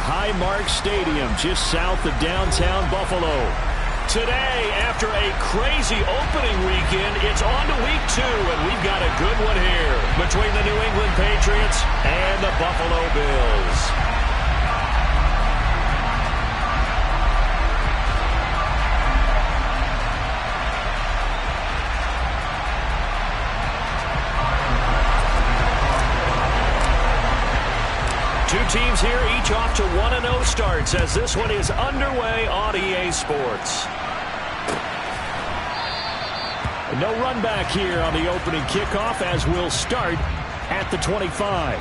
Highmark Stadium, just south of downtown Buffalo. Today, after a crazy opening weekend, it's on to week 2, and we've got a good one here between the New England Patriots and the Buffalo Bills. Two teams here, each off to 1-0 starts as this one is underway on EA Sports. No run back here on the opening kickoff as we'll start at the 25.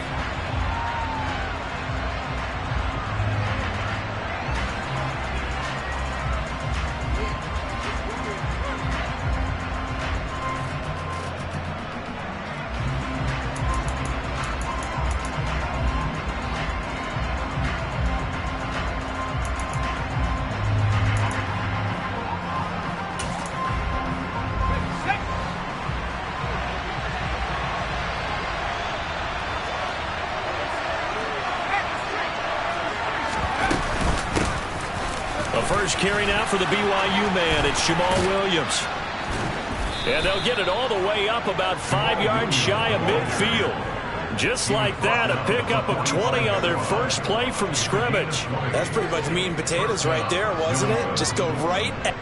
First carry now for the BYU man. It's Jamal Williams. And they'll get it all the way up about 5 yards shy of midfield. Just like that, a pickup of 20 on their first play from scrimmage. That's pretty much meat and potatoes right there, wasn't it? Just go right at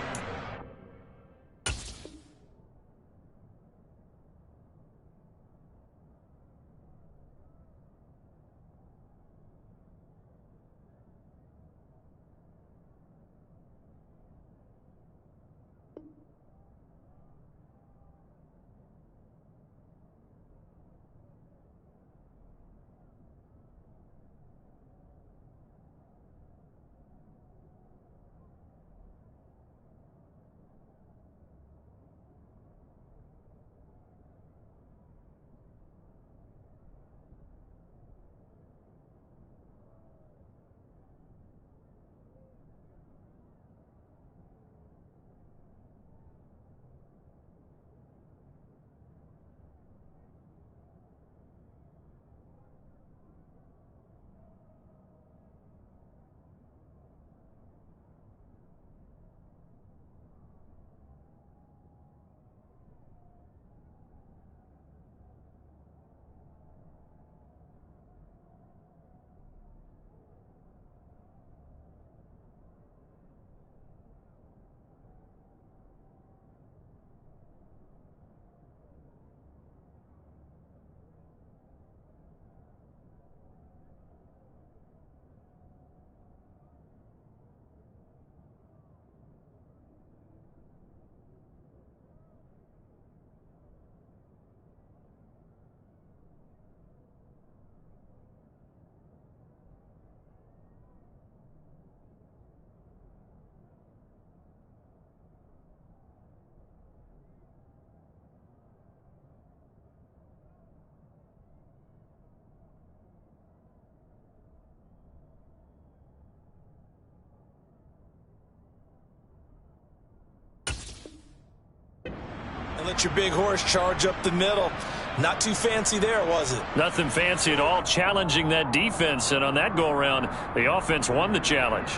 let your big horse charge up the middle. Not too fancy there, was it? Nothing fancy at all, challenging that defense, and on that go-around, the offense won the challenge.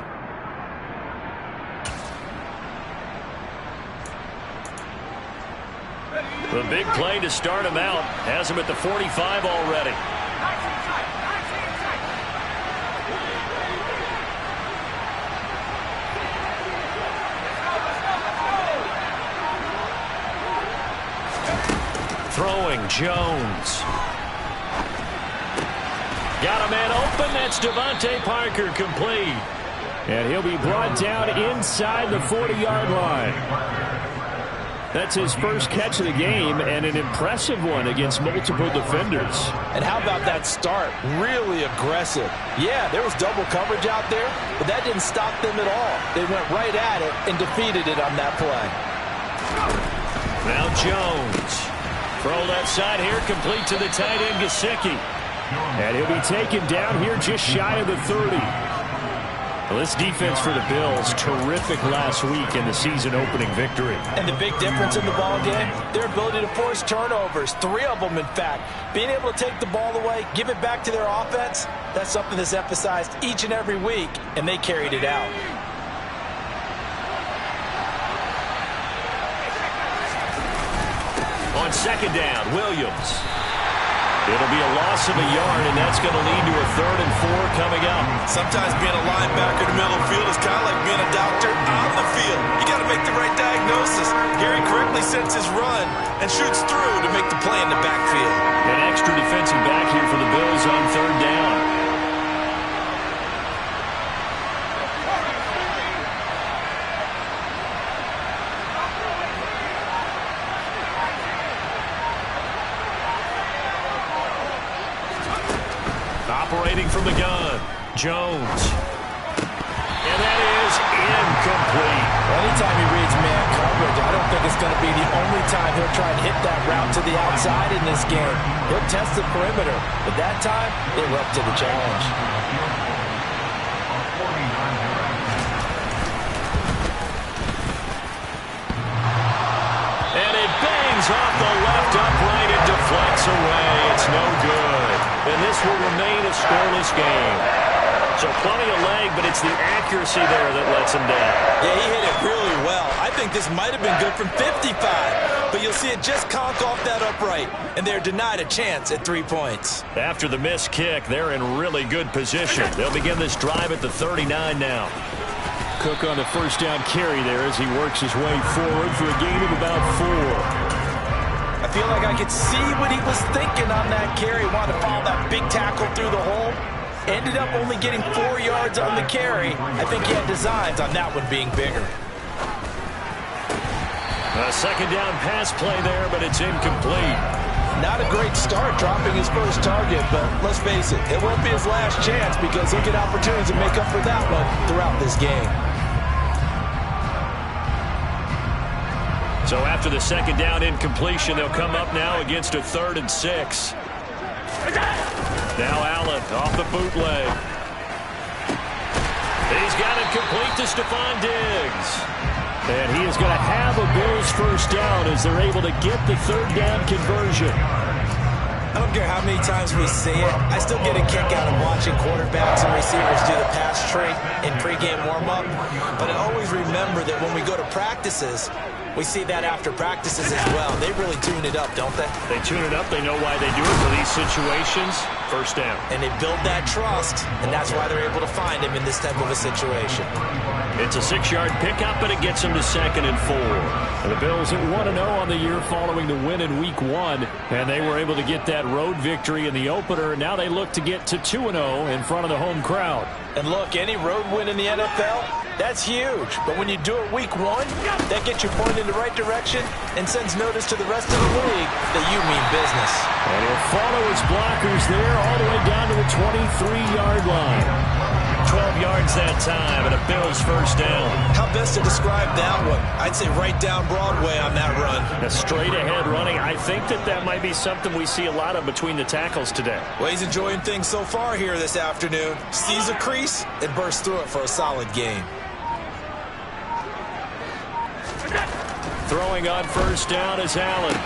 The big play to start him out has him at the 45 already. Throwing Jones. Got a man open. That's Devontae Parker complete. And he'll be brought down inside the 40-yard line. That's his first catch of the game and an impressive one against multiple defenders. And how about that start? Really aggressive. Yeah, there was double coverage out there, but that didn't stop them at all. They went right at it and defeated it on that play. Now Jones. Throw left side here, complete to the tight end, Gesicki. And he'll be taken down here just shy of the 30. Well, this defense for the Bills, terrific last week in the season-opening victory. And the big difference in the ball game, their ability to force turnovers, 3 of them, in fact. Being able to take the ball away, give it back to their offense, that's something that's emphasized each and every week, and they carried it out. On second down, Williams. It'll be a loss of a yard, and that's going to lead to a 3rd and 4 coming up. Sometimes being a linebacker in the middle of the field is kind of like being a doctor on the field. You got to make the right diagnosis. Gary correctly sets his run and shoots through to make the play in the backfield. An extra defensive back here for the Bills on 3rd down. Operating from the gun, Jones. And that is incomplete. Anytime he reads man coverage, I don't think it's going to be the only time he'll try to hit that route to the outside in this game. He'll test the perimeter, but that time, they were up to the challenge. And it bangs off the left upright and deflects away. It's no good. And this will remain a scoreless game. So plenty of leg, but it's the accuracy there that lets him down. Yeah, he hit it really well. I think this might have been good from 55, but you'll see it just conk off that upright, and they're denied a chance at 3 points. After the missed kick, they're in really good position. They'll begin this drive at the 39 now. Cook on the first down carry there as he works his way forward for a gain of about 4. I feel like I could see what he was thinking on that carry. Wanted to follow that big tackle through the hole. Ended up only getting 4 yards on the carry. I think he had designs on that one being bigger. A second down pass play there, but it's incomplete. Not a great start dropping his first target, but let's face it, it won't be his last chance because he'll get opportunities to make up for that one throughout this game. So after the second down incompletion, they'll come up now against a 3rd and 6. Now Allen off the bootleg. He's got it complete to Stephon Diggs. And he is going to have a Bills first down as they're able to get the 3rd down conversion. I don't care how many times we see it. I still get a kick out of watching quarterbacks and receivers do the pass tree in pregame warm-up. But I always remember that when we go to practices, we see that after practices as well. They really tune it up, don't they? They tune it up. They know why they do it for these situations. First down. And they build that trust, and that's why they're able to find him in this type of a situation. It's a 6-yard pickup, and it gets them to 2nd and 4. And the Bills at 1-0 on the year following the win in Week 1. And they were able to get that road victory in the opener. Now they look to get to 2-0 in front of the home crowd. And look, any road win in the NFL, that's huge. But when you do it Week 1, that gets you pointed in the right direction and sends notice to the rest of the league that you mean business. And he'll follow his blockers there all the way down to the 23-yard line. 12 yards that time and a Bills first down. How best to describe that one? I'd say right down Broadway on that run. A straight ahead running. I think that might be something we see a lot of between the tackles today. Well, he's enjoying things so far here this afternoon. Sees a crease and bursts through it for a solid gain. Throwing on first down is Allen.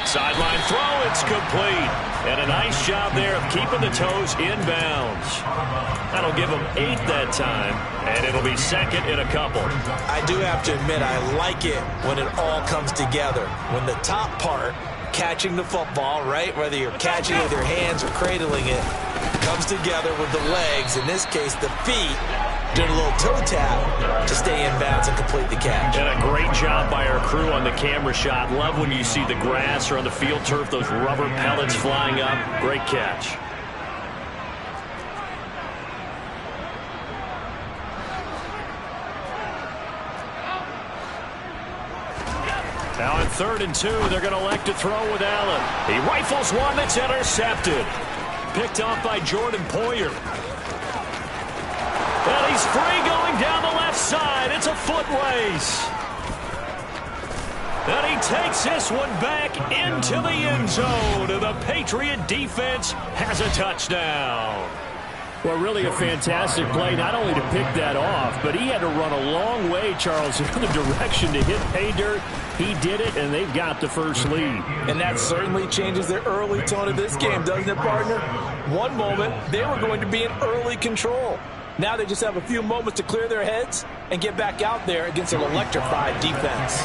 Sideline throw, it's complete. And a nice job there of keeping the toes inbounds. That'll give him 8 that time, and it'll be 2nd in a couple. I do have to admit, I like it when it all comes together. When the top part, catching the football, right, whether you're catching it with your hands or cradling it, comes together with the legs, in this case the feet, doing a little toe tap to stay in bounds and complete the catch. And a great job by our crew on the camera shot. Love when you see the grass or on the field turf, those rubber pellets flying up. Great catch. Now on 3rd and 2, they're going to elect to throw with Allen. He rifles one that's intercepted. Picked off by Jordan Poyer. And he's free going down the left side. It's a foot race. And he takes this one back into the end zone. And the Patriot defense has a touchdown. Well, really a fantastic play, not only to pick that off, but he had to run a long way, Charles, in the direction to hit pay dirt. He did it, and they've got the first lead. And that certainly changes the early tone of this game, doesn't it, partner? One moment, they were going to be in early control. Now they just have a few moments to clear their heads and get back out there against an electrified defense.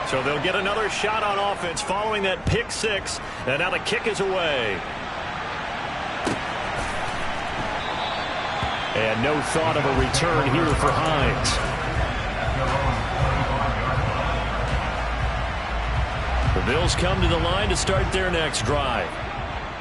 So they'll get another shot on offense following that pick six, and now the kick is away. And no thought of a return here for Hines. The Bills come to the line to start their next drive.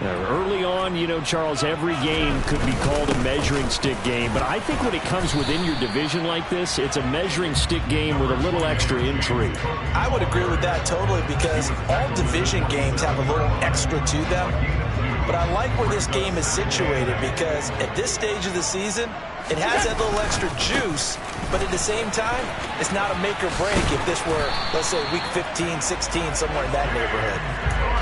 Now, early on, you know, Charles, every game could be called a measuring stick game. But I think when it comes within your division like this, it's a measuring stick game with a little extra intrigue. I would agree with that totally because all division games have a little extra to them. But I like where this game is situated because at this stage of the season, it has that little extra juice, but at the same time, it's not a make or break if this were, let's say, week 15, 16, somewhere in that neighborhood.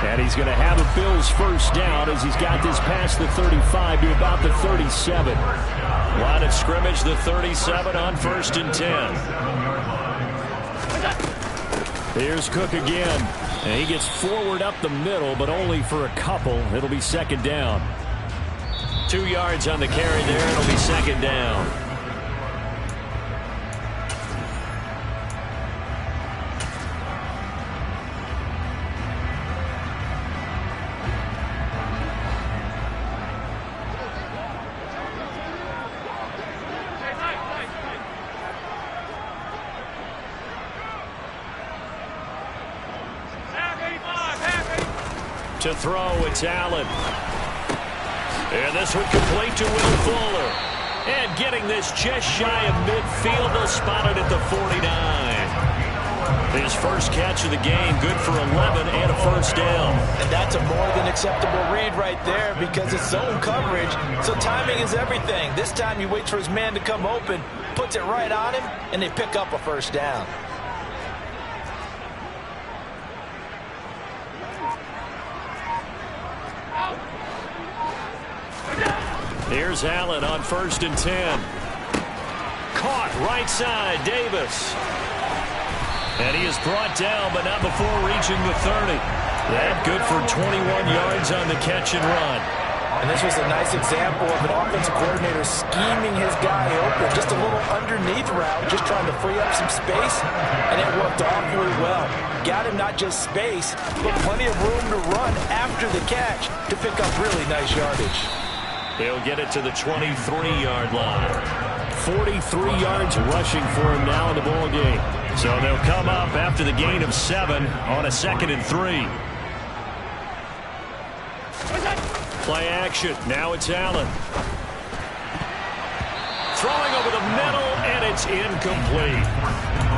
And he's going to have a Bills first down as he's got this past the 35 to about the 37. Line of scrimmage, the 37 on 1st and 10. Here's Cook again. And he gets forward up the middle, but only for a couple. It'll be 2nd down. 2 yards on the carry there. It'll be 2nd down. To throw, it's Allen. And this one complete to Will Fuller. And getting this just shy of midfield, they'll spot it at the 49. His first catch of the game, good for 11 and a first down. And that's a more than acceptable read right there because it's zone coverage, so timing is everything. This time he waits for his man to come open, puts it right on him, and they pick up a first down. Here's Allen on 1st and 10. Caught right side, Davis. And he is brought down, but not before reaching the 30. That good for 21 yards on the catch and run. And this was a nice example of an offensive coordinator scheming his guy open. Just a little underneath route, just trying to free up some space, and it worked awfully well. Got him not just space, but plenty of room to run after the catch to pick up really nice yardage. They'll get it to the 23-yard line. 43 yards rushing for him now in the ball game. So they'll come up after the gain of 7 on a 2nd and 3. Play action. Now it's Allen. Throwing over the middle, and it's incomplete.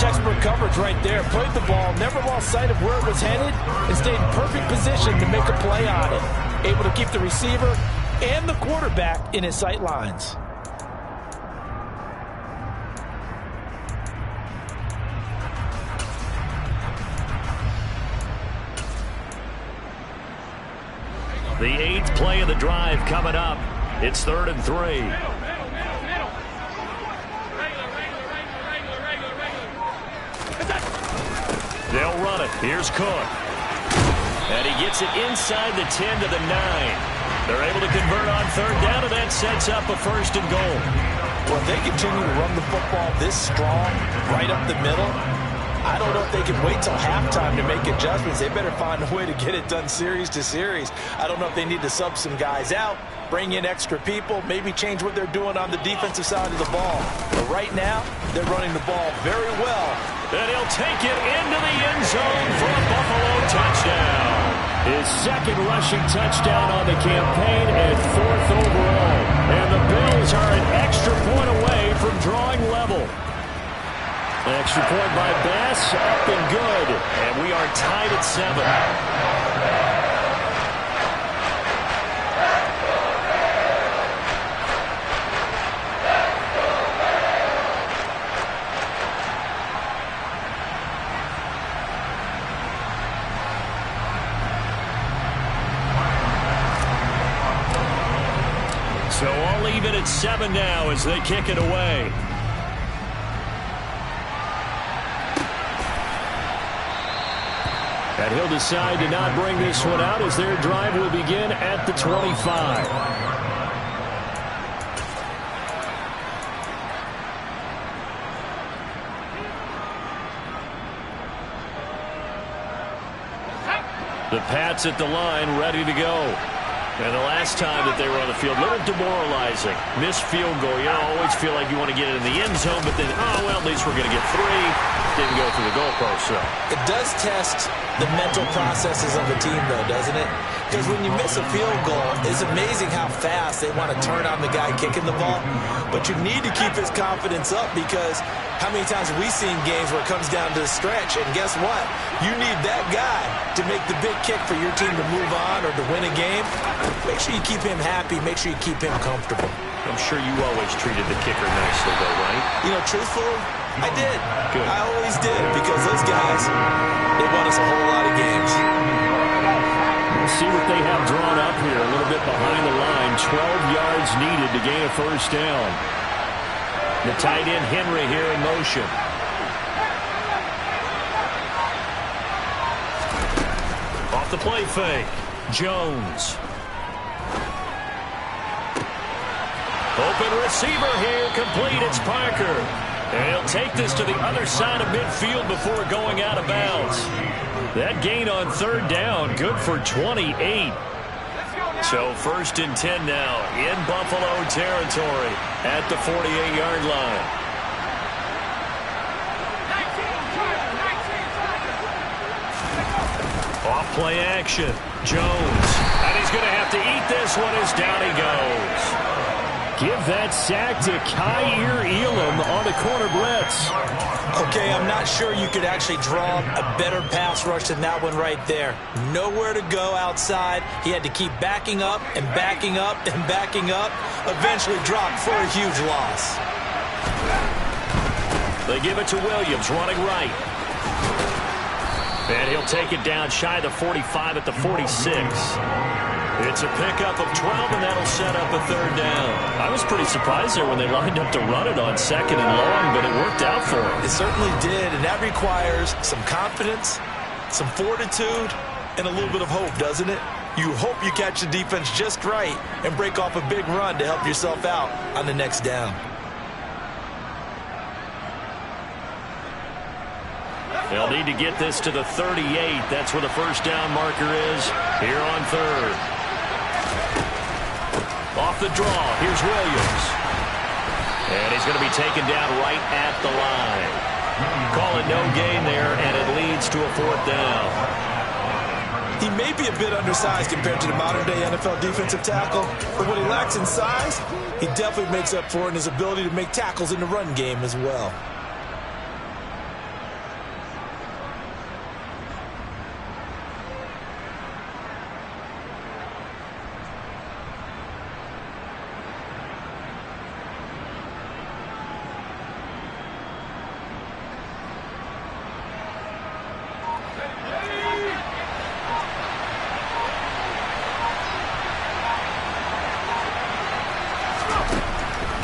Textbook coverage right there. Played the ball, never lost sight of where it was headed, and stayed in perfect position to make a play on it. Able to keep the receiver and the quarterback in his sight lines. The 8th play of the drive coming up. It's 3rd and 3. They'll run it. Here's Cook. And he gets it inside the 10 to the 9. They're able to convert on 3rd down, and that sets up a 1st and goal. Well, if they continue to run the football this strong, right up the middle, I don't know if they can wait till halftime to make adjustments. They better find a way to get it done series to series. I don't know if they need to sub some guys out, bring in extra people, maybe change what they're doing on the defensive side of the ball. But right now, they're running the ball very well. And he'll take it into the end zone for a Buffalo touchdown. His 2nd rushing touchdown on the campaign and 4th overall. And the Bills are an extra point away from drawing level. Extra point by Bass, up and good. And we are tied at 7. So 7 now as they kick it away. And he'll decide to not bring this one out as their drive will begin at the 25. The Pats at the line, ready to go. And the last time that they were on the field, a little demoralizing. Missed field goal. You always feel like you want to get it in the end zone, but then, oh, well, at least we're going to get 3. Didn't go through the goalpost, though. It does test the mental processes of a team, though, doesn't it? Because when you miss a field goal, it's amazing how fast they want to turn on the guy kicking the ball. But you need to keep his confidence up because how many times have we seen games where it comes down to the stretch? And guess what? You need that guy to make the big kick for your team to move on or to win a game. Make sure you keep him happy. Make sure you keep him comfortable. I'm sure you always treated the kicker nicely, though, right? You know, truthfully, I did. Good. I always did because those guys, they won us a whole lot of games. We'll see what they have drawn up here. A little bit behind the line. 12 yards needed to gain a first down. The tight end, Henry, here in motion. Off the play fake. Jones. Open receiver here. Complete. It's Parker. And he'll take this to the other side of midfield before going out of bounds. That gain on third down, good for 28. So 1st and 10 now in Buffalo territory at the 48-yard line. Off play action. Jones. And he's going to have to eat this one as down he goes. Give that sack to Kaiir Elam on the corner blitz. Okay, I'm not sure you could actually draw a better pass rush than that one right there. Nowhere to go outside. He had to keep backing up and backing up and backing up. Eventually dropped for a huge loss. They give it to Williams, running right. And he'll take it down shy of the 45 at the 46. It's a pickup of 12, and that'll set up a third down. I was pretty surprised there when they lined up to run it on 2nd and long, but it worked out for them. It certainly did, and that requires some confidence, some fortitude, and a little bit of hope, doesn't it? You hope you catch the defense just right and break off a big run to help yourself out on the next down. They'll need to get this to the 38. That's where the first down marker is here on 3rd. Off the draw, here's Williams. And he's going to be taken down right at the line. Call it no gain there, and it leads to a 4th down. He may be a bit undersized compared to the modern-day NFL defensive tackle, but what he lacks in size, he definitely makes up for in his ability to make tackles in the run game as well.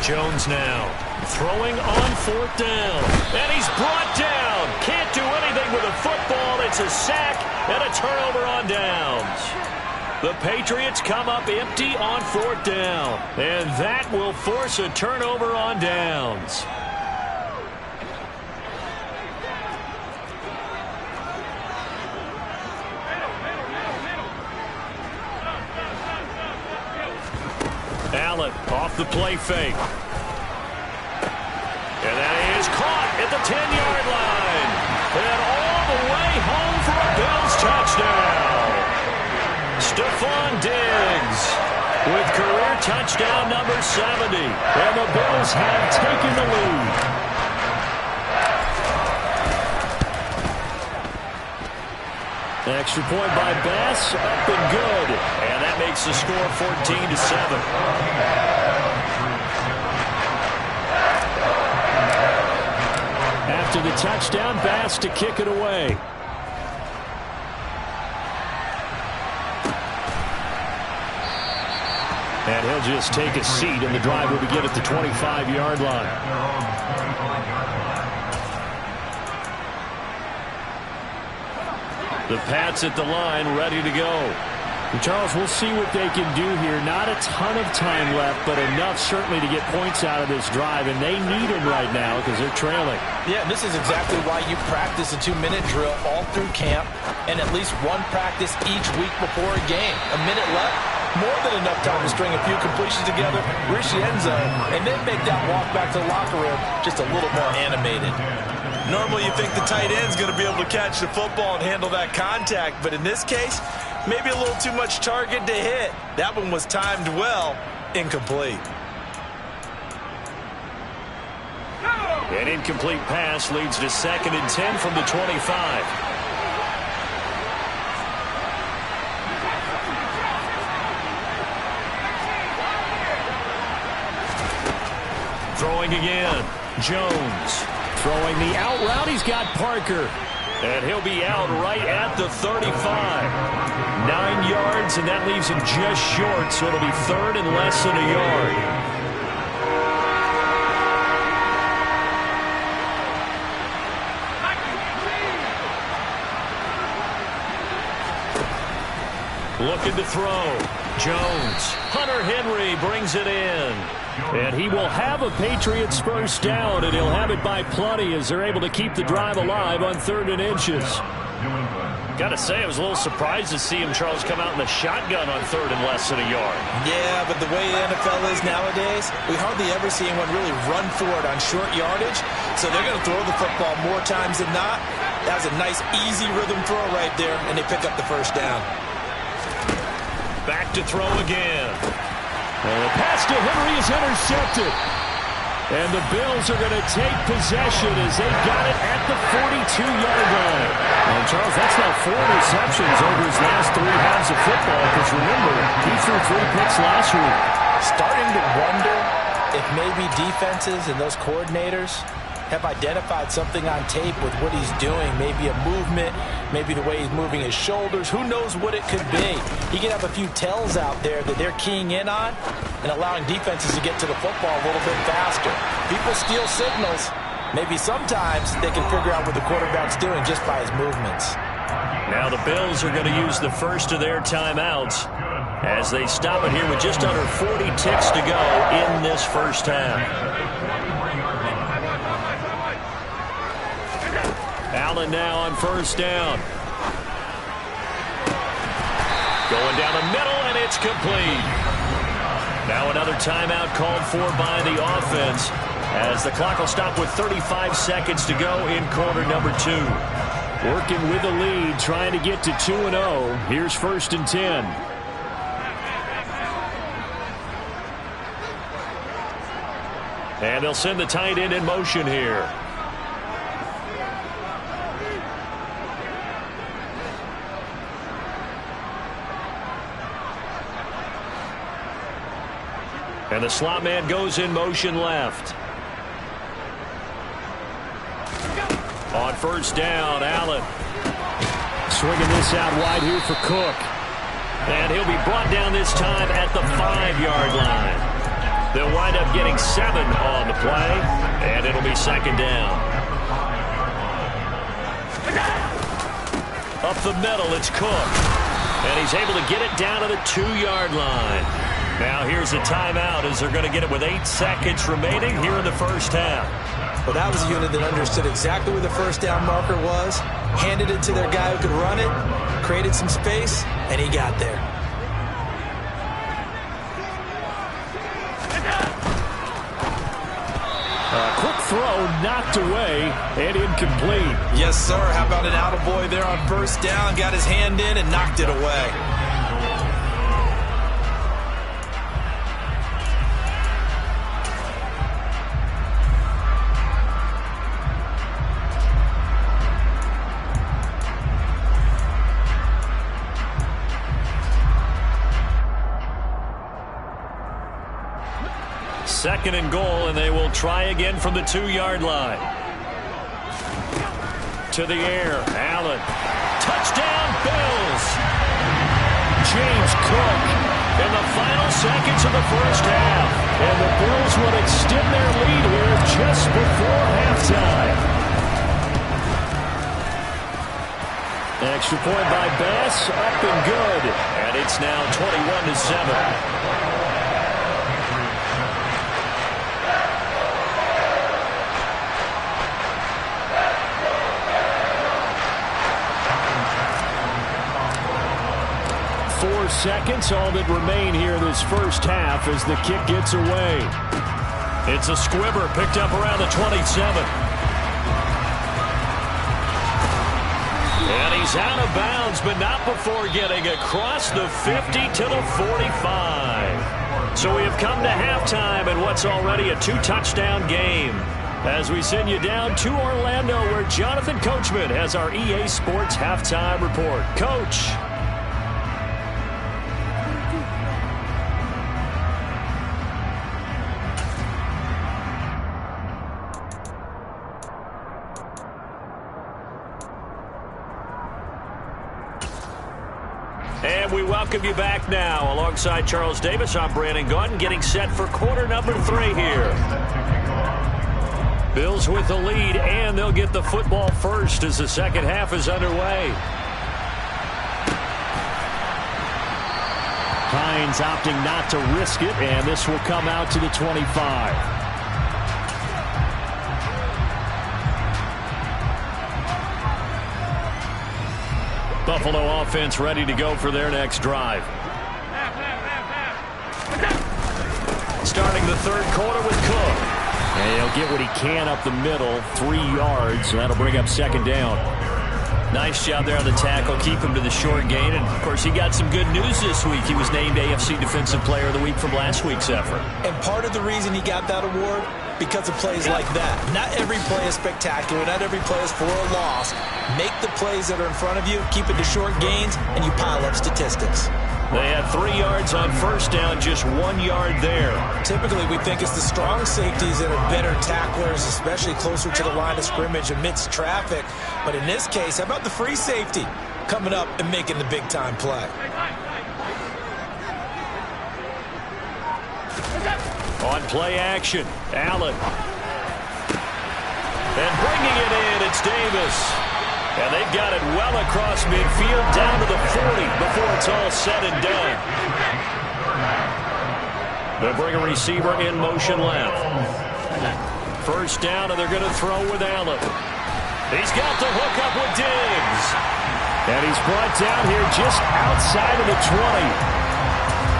Jones now throwing on 4th down. And he's brought down. Can't do anything with a football. It's a sack and a turnover on downs. The Patriots come up empty on 4th down. And that will force a turnover on downs. Allen off the play fake. And that is caught at the 10-yard line. And all the way home for a Bills touchdown. Stephon Diggs with career touchdown number 70. And the Bills have taken the lead. Extra point by Bass, up and good. And that makes the score 14-7. After the touchdown, Bass to kick it away. And he'll just take a seat, and the drive will begin at the 25-yard line. The Pats at the line, ready to go. And Charles, we'll see what they can do here. Not a ton of time left, but enough certainly to get points out of this drive, and they need them right now because they're trailing. Yeah, this is exactly why you practice a 2-minute drill all through camp and at least one practice each week before a game. A minute left, more than enough time to string a few completions together, reach the end zone, and then make that walk back to the locker room just a little more animated. Normally you think the tight end's going to be able to catch the football and handle that contact, but in this case, maybe a little too much target to hit. That one was timed well, incomplete. An incomplete pass leads to 2nd and 10 from the 25. Throwing again. Jones. Throwing the out route. He's got Parker. And he'll be out right at the 35. 9 yards, and that leaves him just short, so it'll be 3rd and less than a yard. Looking to throw. Jones. Hunter Henry brings it in. And he will have a Patriots first down, and he'll have it by plenty as they're able to keep the drive alive on 3rd and inches. Got to say, I was a little surprised to see him, Charles, come out in the shotgun on 3rd and less than a yard. Yeah, but the way the NFL is nowadays, we hardly ever see anyone really run for it on short yardage. So they're going to throw the football more times than not. That was a nice, easy rhythm throw right there, and they pick up the first down. Back to throw again. And the pass to Henry is intercepted. And the Bills are going to take possession as they got it at the 42-yard line. And Charles, that's now 4 receptions over his last 3 halves of football. Because remember, he threw 3 picks last week. Starting to wonder if maybe defenses and those coordinators have identified something on tape with what he's doing. Maybe a movement, maybe the way he's moving his shoulders. Who knows what it could be? He could have a few tells out there that they're keying in on and allowing defenses to get to the football a little bit faster. People steal signals. Maybe sometimes they can figure out what the quarterback's doing just by his movements. Now the Bills are going to use the first of their timeouts as they stop it here with just under 40 ticks to go in this first half. Allen now on first down. Going down the middle, and it's complete. Now another timeout called for by the offense as the clock will stop with 35 seconds to go in quarter number 2. Working with the lead, trying to get to 2-0. Here's 1st and 10. And they'll send the tight end in motion here. And the slot man goes in motion left. On first down, Allen. Swinging this out wide here for Cook. And he'll be brought down this time at the 5-yard line. They'll wind up getting 7 on the play, and it'll be 2nd down. Up the middle, it's Cook. And he's able to get it down to the 2-yard line. Now here's a timeout as they're going to get it with 8 seconds remaining here in the first half. Well, that was a unit that understood exactly where the first down marker was, handed it to their guy who could run it, created some space, and he got there. A quick throw knocked away and incomplete. Yes, sir. How about an attaboy there on first down? Got his hand in and knocked it away. Second and goal, and they will try again from the 2-yard line. To the air, Allen. Touchdown, Bills! James Cook in the final seconds of the first half. And the Bills will extend their lead here just before halftime. Extra point by Bass, up and good. And it's now 21-7. 4 seconds, all that remain here this first half as the kick gets away. It's a squibber picked up around the 27. And he's out of bounds, but not before getting across the 50 to the 45. So we have come to halftime in what's already a 2-touchdown game. As we send you down to Orlando, where Jonathan Coachman has our EA Sports halftime report. Coach. And we welcome you back now. Alongside Charles Davis, I'm Brandon Gaudin, getting set for quarter number 3 here. Bills with the lead, and they'll get the football first as the second half is underway. Hines opting not to risk it, and this will come out to the 25. Buffalo offense ready to go for their next drive. Starting the third quarter with Cook. And he'll get what he can up the middle, 3 yards. And that'll bring up second down. Nice job there on the tackle. Keep him to the short gain. And, of course, he got some good news this week. He was named AFC Defensive Player of the Week from last week's effort. And part of the reason he got that award, because of plays like that. Not every play is spectacular. Not every play is for a loss. Make the plays that are in front of you, keep it to short gains, and you pile up statistics. They had 3 yards on first down, just 1 yard there. Typically, we think it's the strong safeties that are better tacklers, especially closer to the line of scrimmage amidst traffic. But in this case, how about the free safety coming up and making the big-time play? On play action, Allen. And bringing it in, it's Davis. And they've got it well across midfield, down to the 40 before it's all said and done. They'll bring a receiver in motion left. First down, and they're going to throw with Allen. He's got the hook up with Diggs. And he's brought down here just outside of the 20.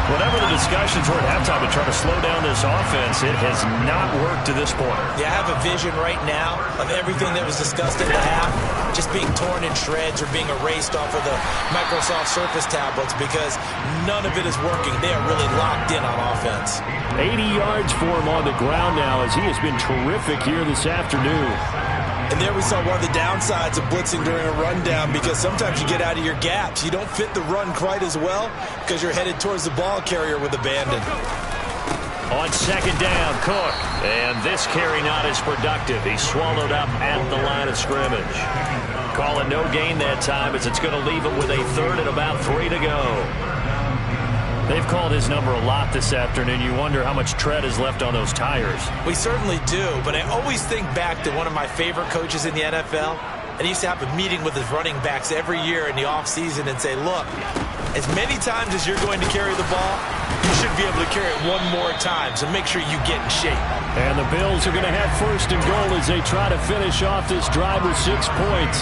Whatever the discussions were at halftime to try to slow down this offense, it has not worked to this point. Yeah, I have a vision right now of everything that was discussed in the half just being torn in shreds or being erased off of the Microsoft Surface tablets because none of it is working. They are really locked in on offense. 80 yards for him on the ground now as he has been terrific here this afternoon. And there we saw one of the downsides of blitzing during a rundown because sometimes you get out of your gaps. You don't fit the run quite as well because you're headed towards the ball carrier with abandon. On second down, Cook. And this carry not as productive. He's swallowed up at the line of scrimmage. Calling no gain that time as it's going to leave him with a third and about 3 to go. They've called his number a lot this afternoon. You wonder how much tread is left on those tires. We certainly do, but I always think back to one of my favorite coaches in the NFL. And he used to have a meeting with his running backs every year in the offseason and say, look, as many times as you're going to carry the ball, you should be able to carry it one more time, so make sure you get in shape. And the Bills are going to have first and goal as they try to finish off this drive with 6 points.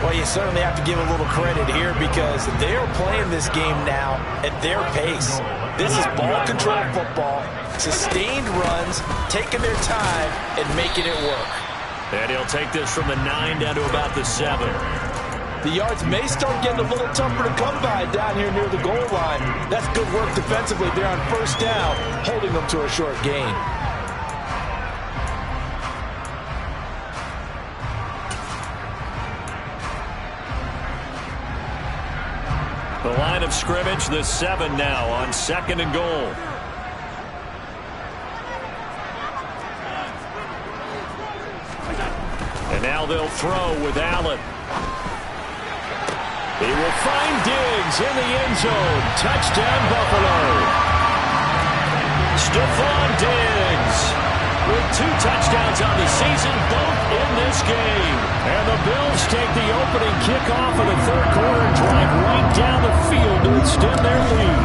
Well, you certainly have to give a little credit here because they are playing this game now at their pace. This is ball control football, sustained runs, taking their time, and making it work. And he'll take this from the 9 down to about the 7. The yards may start getting a little tougher to come by down here near the goal line. That's good work defensively there on first down, holding them to a short gain. The line of scrimmage, the 7 now on second and goal. And now they'll throw with Allen. He will find Diggs in the end zone. Touchdown, Buffalo. Stephon Diggs with 2 touchdowns on the season, both in this game. And the Bills take the opening kickoff of the third quarter and drive right down the field to extend their lead.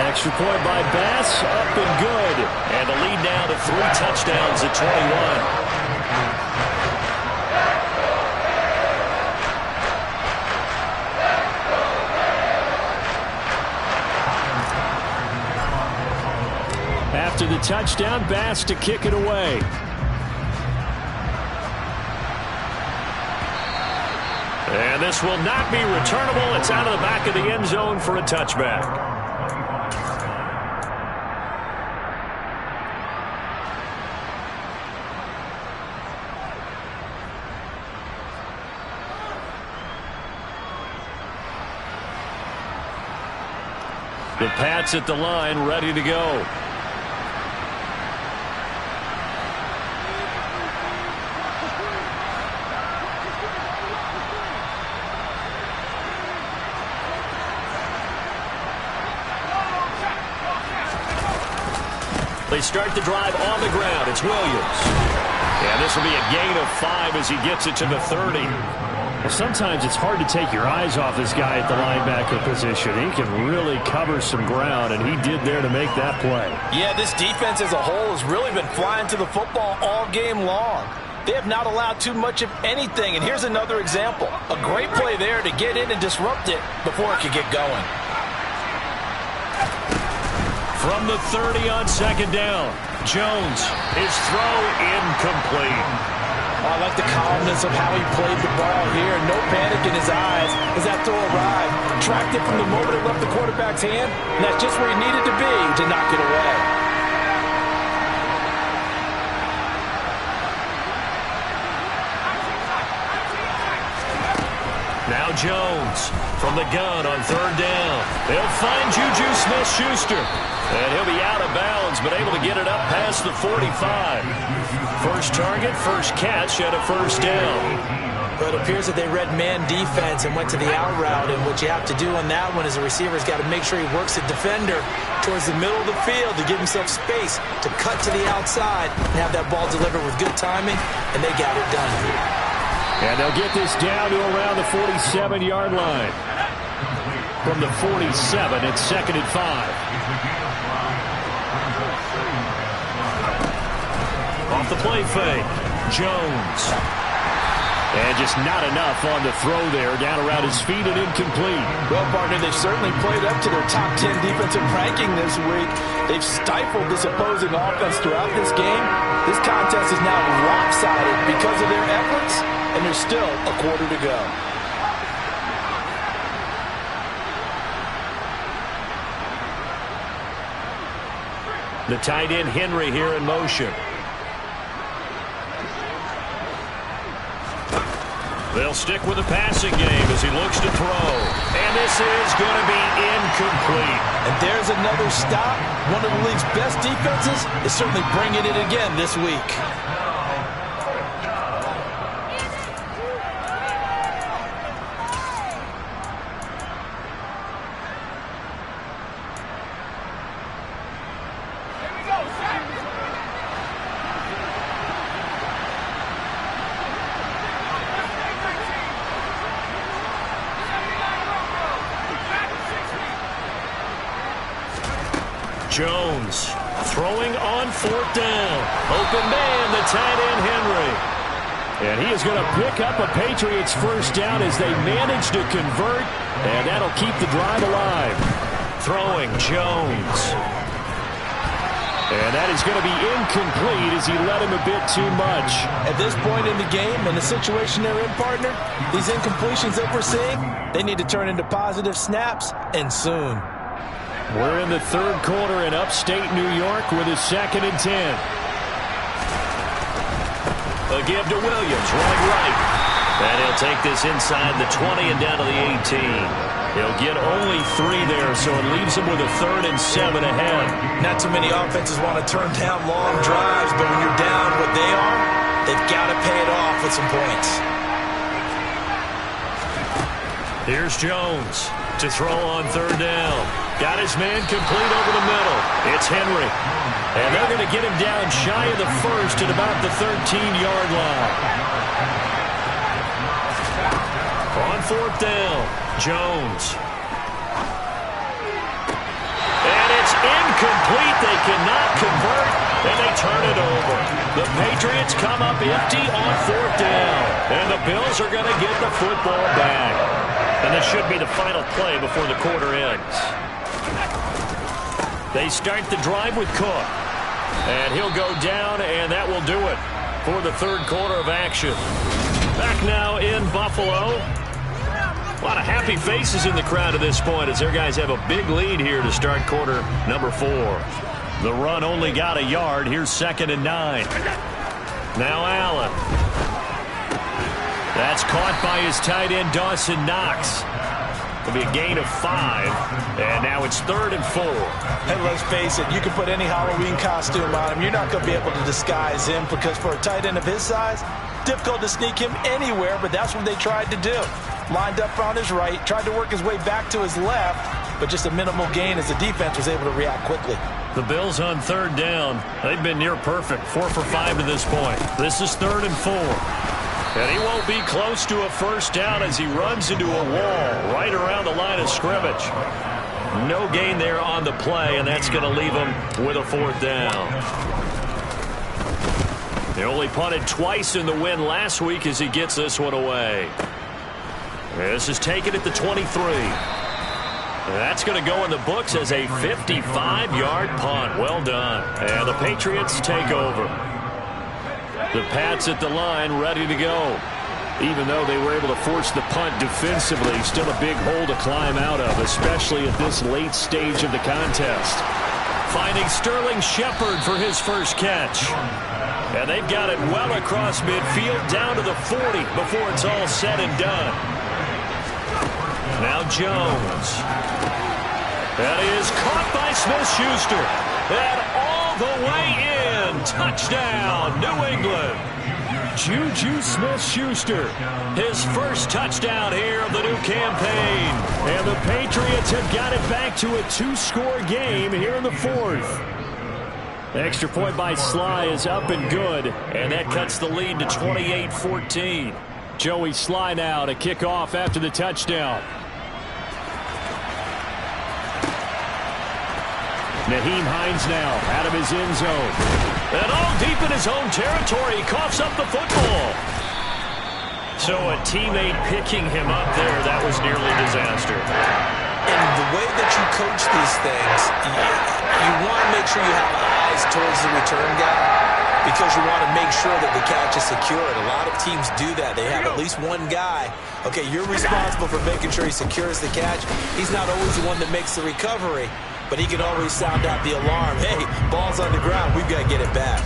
Extra point by Bass, up and good. And the lead now to 3 touchdowns at 21. After the touchdown, Bass to kick it away. And this will not be returnable. It's out of the back of the end zone for a touchback. The Pats at the line, ready to go. They start the drive on the ground. It's Williams. And this will be a gain of 5 as he gets it to the 30. Well, sometimes it's hard to take your eyes off this guy at the linebacker position. He can really cover some ground, and he did there to make that play. Yeah, this defense as a whole has really been flying to the football all game long. They have not allowed too much of anything, and here's another example. A great play there to get in and disrupt it before it could get going. From the 30 on second down, Jones, his throw incomplete. I like the calmness of how he played the ball here. No panic in his eyes as that throw arrived. Tracked it from the moment it left the quarterback's hand, and that's just where he needed to be to knock it away. Now Jones from the gun on third down. They'll find Juju Smith-Schuster. And he'll be out of bounds, but able to get it up past the 45. First target, first catch, and a first down. But it appears that they read man defense and went to the out route, and what you have to do on that one is the receiver's got to make sure he works the defender towards the middle of the field to give himself space to cut to the outside and have that ball delivered with good timing, and they got it done. And they'll get this down to around the 47-yard line. From the 47, it's 2nd and 5. Off the play fake, Jones. And just not enough on the throw there, down around his feet and incomplete. Well, partner, they've certainly played up to their top 10 defensive ranking this week. They've stifled this opposing offense throughout this game. This contest is now lopsided because of their efforts, and there's still a quarter to go. The tight end Henry here in motion. They'll stick with the passing game as he looks to throw. And this is going to be incomplete. And there's another stop. One of the league's best defenses is certainly bringing it again this week. Jones throwing on 4th down. Open man, the tight end Henry. And he is going to pick up a Patriots first down as they manage to convert. And that'll keep the drive alive. Throwing Jones. And that is going to be incomplete as he led him a bit too much. At this point in the game and the situation they're in, partner, these incompletions that we're seeing, they need to turn into positive snaps, and soon. We're in the third quarter in upstate New York with a 2nd and 10. A give to Williams, right. And he'll take this inside the 20 and down to the 18. He'll get only 3 there, so it leaves him with a 3rd and 7 ahead. Not too many offenses want to turn down long drives, but when you're down what they are, they've got to pay it off with some points. Here's Jones to throw on third down. Got his man complete over the middle. It's Henry. And they're going to get him down shy of the first at about the 13-yard line. On fourth down, Jones. And it's incomplete. They cannot convert, and they turn it over. The Patriots come up empty on fourth down, and the Bills are going to get the football back. And this should be the final play before the quarter ends. They start the drive with Cook. And he'll go down, and that will do it for the third quarter of action. Back now in Buffalo. A lot of happy faces in the crowd at this point as their guys have a big lead here to start quarter number 4. The run only got a yard. Here's 2nd and 9. Now Allen. That's caught by his tight end, Dawson Knox. It'll be a gain of 5, and now it's 3rd and 4. Hey, let's face it, you can put any Halloween costume on him. You're not going to be able to disguise him because for a tight end of his size, difficult to sneak him anywhere, but that's what they tried to do. Lined up on his right, tried to work his way back to his left, but just a minimal gain as the defense was able to react quickly. The Bills on third down. They've been near perfect, 4 for 5 to this point. This is 3rd and 4. And he won't be close to a first down as he runs into a wall right around the line of scrimmage. No gain there on the play, and that's going to leave him with a 4th down. They only punted twice in the win last week as he gets this one away. This is taken at the 23. That's going to go in the books as a 55-yard punt. Well done. And the Patriots take over. The Pats at the line ready to go. Even though they were able to force the punt defensively, still a big hole to climb out of, especially at this late stage of the contest. Finding Sterling Shepard for his first catch. And they've got it well across midfield down to the 40 before it's all said and done. Now Jones. That is caught by Smith-Schuster. And all the way in. Touchdown, New England. Juju Smith-Schuster, his first touchdown here of the new campaign. And the Patriots have got it back to a 2-score game here in the 4th. Extra point by Sly is up and good, and that cuts the lead to 28-14. Joey Sly now to kick off after the touchdown. Nyheim Hines now out of his end zone. And all deep in his own territory, he coughs up the football. So a teammate picking him up there, that was nearly a disaster. And the way that you coach these things, you want to make sure you have eyes towards the return guy because you want to make sure that the catch is secured. A lot of teams do that. They have at least one guy. Okay, you're responsible for making sure he secures the catch. He's not always the one that makes the recovery, but he can always sound out the alarm. Hey, ball's on the ground. We've got to get it back.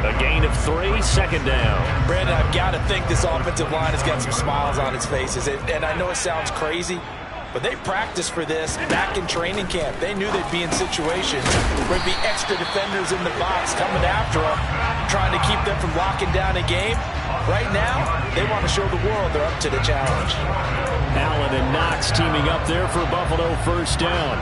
A gain of 3, 2nd down. Brandon, I've got to think this offensive line has got some smiles on its faces. And I know it sounds crazy, but they practiced for this back in training camp. They knew they'd be in situations where there'd be extra defenders in the box coming after them, trying to keep them from locking down a game. Right now, they want to show the world they're up to the challenge. Allen and Knox teaming up there for Buffalo first down.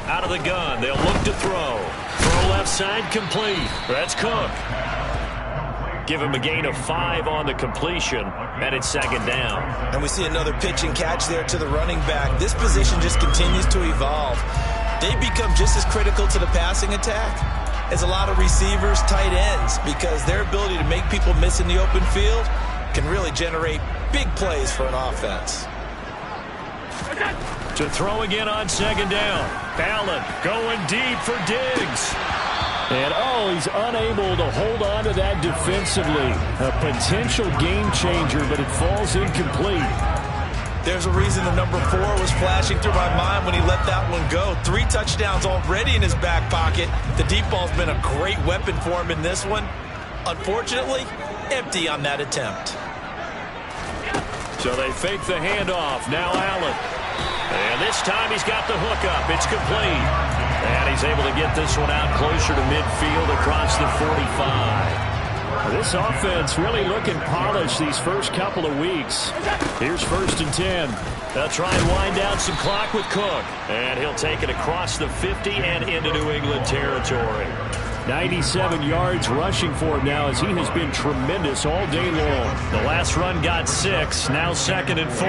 Out of the gun, they'll look to throw. Throw left side, complete. That's Cook. Give him a gain of 5 on the completion, and it's 2nd down. And we see another pitch and catch there to the running back. This position just continues to evolve. They become just as critical to the passing attack as a lot of receivers, tight ends, because their ability to make people miss in the open field can really generate big plays for an offense. To throw again on 2nd down. Allen going deep for Diggs. And, he's unable to hold on to that defensively. A potential game changer, but it falls incomplete. There's a reason the number 4 was flashing through my mind when he let that one go. 3 touchdowns already in his back pocket. The deep ball's been a great weapon for him in this one. Unfortunately, empty on that attempt. So they fake the handoff. Now Allen. And this time he's got the hook up. It's complete. And he's able to get this one out closer to midfield across the 45. This offense really looking polished these first couple of weeks. Here's 1st and 10. They'll try and wind down some clock with Cook. And he'll take it across the 50 and into New England territory. 97 yards rushing for him now as he has been tremendous all day long. The last run got 6. Now 2nd and 4.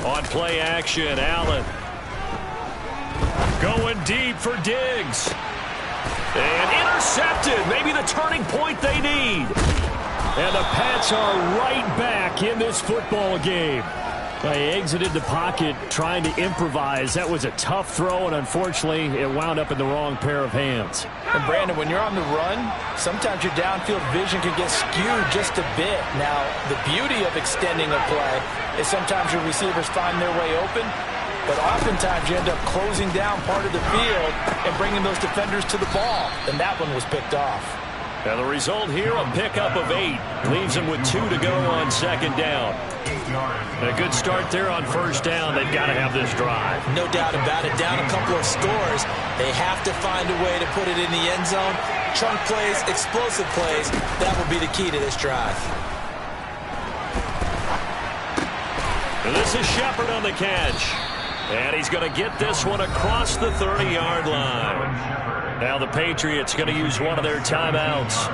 On play action, Allen. Going deep for Diggs. And intercepted. Maybe the turning point they need. And the Pats are right back in this football game. They exited the pocket trying to improvise. That was a tough throw, and unfortunately, it wound up in the wrong pair of hands. And Brandon, when you're on the run, sometimes your downfield vision can get skewed just a bit. Now, the beauty of extending a play is sometimes your receivers find their way open, but oftentimes you end up closing down part of the field and bringing those defenders to the ball, and that one was picked off. And the result here, a pickup of 8. Leaves them with 2 to go on 2nd down. A good start there on 1st down. They've got to have this drive. No doubt about it. Down a couple of scores. They have to find a way to put it in the end zone. Chunk plays, explosive plays. That will be the key to this drive. And this is Shepard on the catch. And he's going to get this one across the 30-yard line. Now the Patriots going to use one of their timeouts.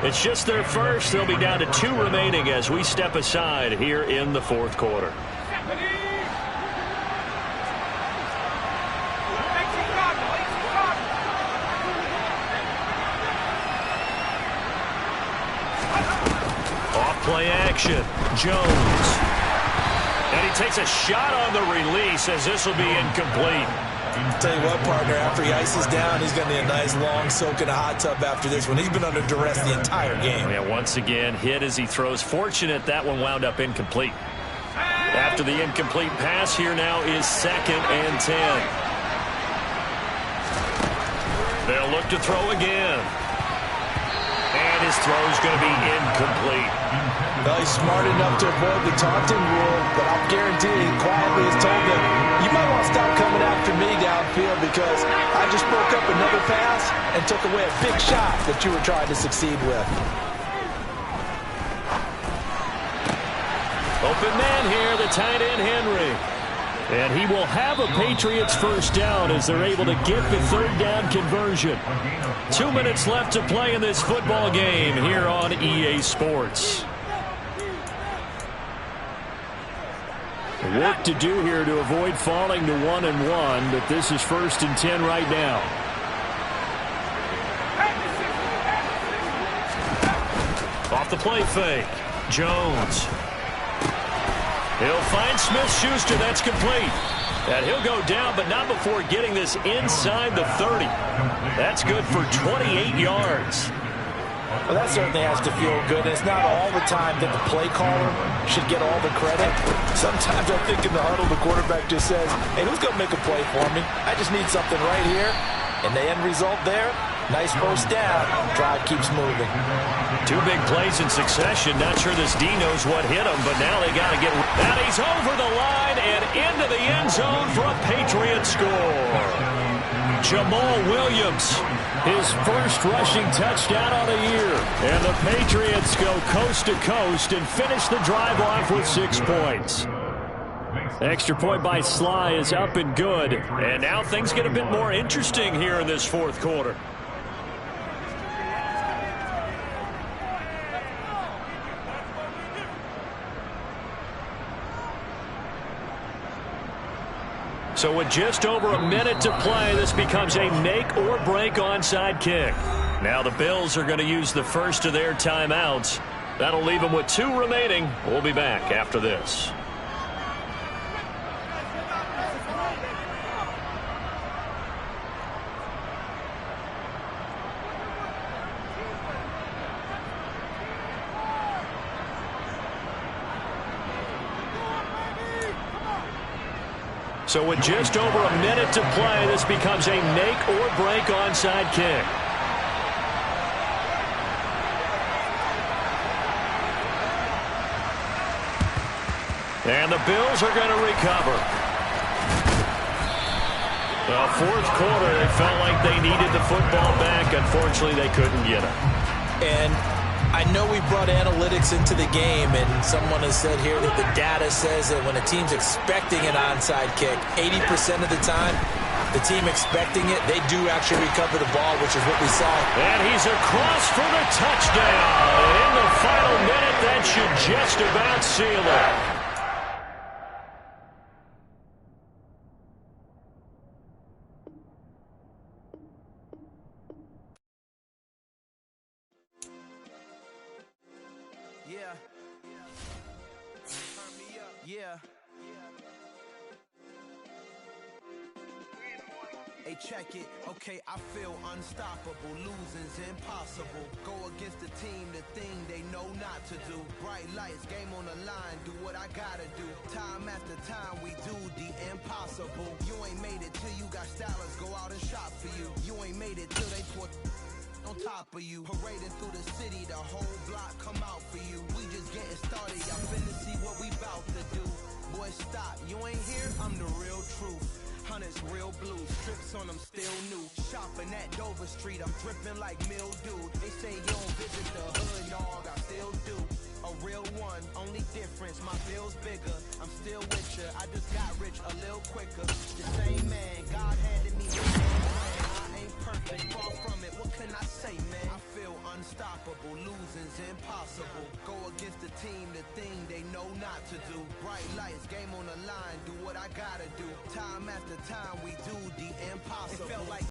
It's just their first. They'll be down to 2 remaining as we step aside here in the 4th quarter. Off play action. Jones. And he takes a shot on the release as this will be incomplete. Tell you what, partner, after he ices down, he's going to need a nice long soak in a hot tub after this one. He's been under duress the entire game. Yeah, once again, hit as he throws. Fortunate that one wound up incomplete. After the incomplete pass, here now is 2nd and 10. They'll look to throw again. And his throw is going to be incomplete. Well, he's smart enough to avoid the taunting rule, but I'll guarantee he quietly has told them, you might want to stop coming after me downfield because I just broke up another pass and took away a big shot that you were trying to succeed with. Open man here, the tight end Henry. And he will have a Patriots 1st down as they're able to get the 3rd down conversion. 2 minutes left to play in this football game here on EA Sports. Work to do here to avoid falling to 1-1, but this is 1st and 10 right now. Off the play fake. Jones. He'll find Smith-Schuster. That's complete. And he'll go down, but not before getting this inside the 30. That's good for 28 yards. Well, that certainly has to feel good. It's not all the time that the play caller should get all the credit. Sometimes I think in the huddle, the quarterback just says, hey, who's going to make a play for me? I just need something right here. And the end result there, nice first down. Drive keeps moving. 2 big plays in succession. Not sure this D knows what hit him, but now they got to get... And he's over the line and into the end zone for a Patriot score. Jamal Williams. His first rushing touchdown on the year. And the Patriots go coast to coast and finish the drive off with 6 points. Extra point by Sly is up and good. And now things get a bit more interesting here in this 4th quarter. So with just over a minute to play, this becomes a make or break onside kick. Now the Bills are going to use the first of their timeouts. That'll leave them with 2 remaining. We'll be back after this. So with just over a minute to play, this becomes a make or break onside kick. And the Bills are going to recover. The fourth quarter, they felt like they needed the football back. Unfortunately, they couldn't get it. And I know we brought analytics into the game, and someone has said here that the data says that when a team's expecting an onside kick, 80% of the time, the team expecting it, they do actually recover the ball, which is what we saw. And he's across for the touchdown. And in the final minute, that should just about seal it. Yeah. Yeah. Hey, check it. Okay, I feel unstoppable. Losing's impossible. Go against the team, the thing they know not to do. Bright lights, game on the line, do what I gotta do. Time after time, we do the impossible. You ain't made it till you got stylers go out and shop for you. You ain't made it till they put on top of you. Parading through the city, the whole block come out for you. We just getting started, y'all finna see what we bout to do. Boy, stop, you ain't here, I'm the real truth. Hunters, real blue, strips on them still new. Shopping at Dover Street, I'm dripping like mildew. They say you don't visit the hood, dog, I still do. A real one, only difference, my bill's bigger. I'm still with ya, I just got rich a little quicker. The same man, God handed me his hand. I ain't perfect, far from it, what can I say, man? I feel unstoppable, losing's impossible. Go against the team, the thing they know not to do. Bright lights, game on the line, do what I gotta do. Time after time, we do the impossible. It felt like